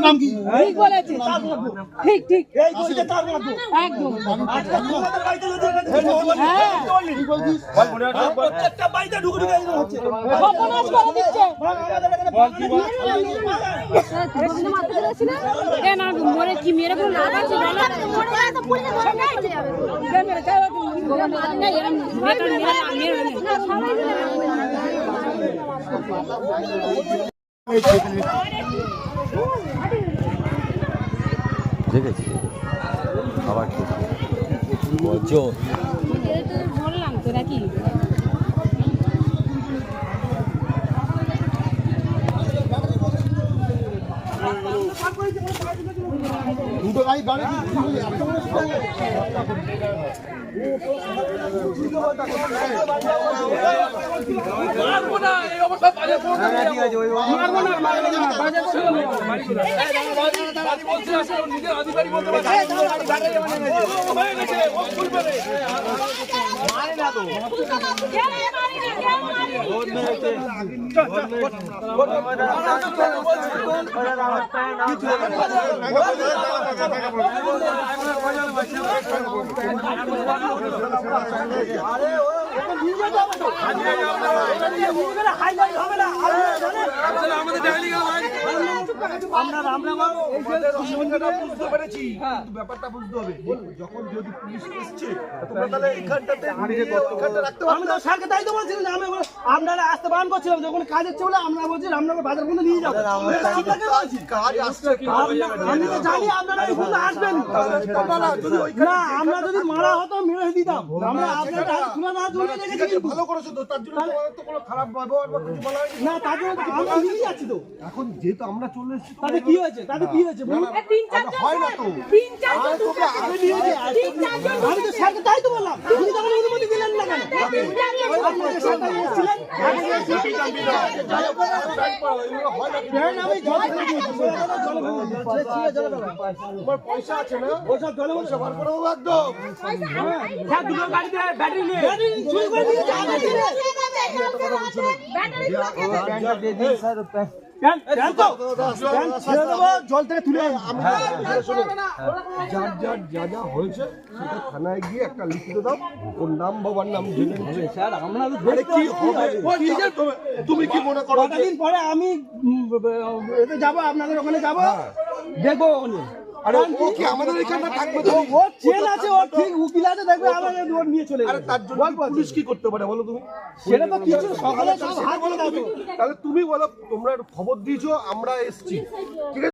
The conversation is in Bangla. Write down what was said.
নাম কি? ঠিক বলেছে, ঠিক ঠিক এই বলছে তার নাম তো। একদম। আজকে তোমাদের বাড়িতে যদি হ্যাঁ কি বলছিস? প্রত্যেকটা বাড়িতে ঢুকে ঢুকে এরকম হচ্ছে। সর্বনাশ করে দিচ্ছে। এ না মরে কি মেরে কোনো লাভ আছে বলো? কে মেরে চাই না এরকম দেখেছি আবার বলছো বললাম তো নাকি দুটো গাড়ি গাড়ি ব্যাপারটা বুঝতে হবে। যখন যদি পুলিশ এসছে তোমরা তাহলে এইখানটাতে আমি তো স্যারকে তাই তো বলছিলাম যে আমি আপনারা আসতে বারণ করছিলাম যখন কাজ হচ্ছে বলে আমরা বলছি রামনগর বাজার পর্যন্ত নিয়ে যাবো। আপনাকে বলছি কাজ আসছে আমি তো জানি আপনারা এই পর্যন্ত আসবেন না। আমরা যদি মারা হতো মেরে দিতাম। আমরা আপনাদের হাত খুলে না ধরে রেখেছি ভালো করেছো তো, তার জন্য তোমাদের তো কোনো খারাপ ব্যবহার বা কিছু বলা হয়নি না। তার জন্য আমরা নিয়ে যাচ্ছি তো। এখন যেহেতু আমরা চলে এসেছি তাতে কি হয়েছে? তাতে কি হয়েছে বলুন? হয় না তো তোমরা আগে নিয়ে আমি তো স্যারকে তাই তো বললাম। উনি তখন অনুমতি দিলেন না কেন? আপনাদের সাথে এসেছিলেন তোমার পয়সা আছে না? পয়সা জলে বলছে বার করে দেবো একদম। হ্যাঁ দুটো গাড়িতে ব্যাটারি নিয়ে চুরি করে দিয়েছে আগে দিনে। জল থেকে তুলে যার যার যা যা হয়েছে সেটা থানায় গিয়ে একটা লিখিত দাও, ওর নাম বাবার নাম জেনে নিচ্ছে। স্যার আমরা কি হবে তুমি কি মনে করো? দিন পরে আমি এতে যাবো, আপনাদের ওখানে যাবো, দেখবো ওখানে। আরে ও কি আমাদের এখানে থাকবে? ও চেন আছে, ও ঠিক উকিল আছে, দেখবে আমাদের ওর নিয়ে চলে যাবে। তার জন্য পুলিশ কি করতে পারে বলো তুমি? সেটা তো কিছু সকালে সব হাত বলে দাও। তাহলে তুমি বলো তোমরা খবর দিয়েছো আমরা এসেছি, ঠিক আছে?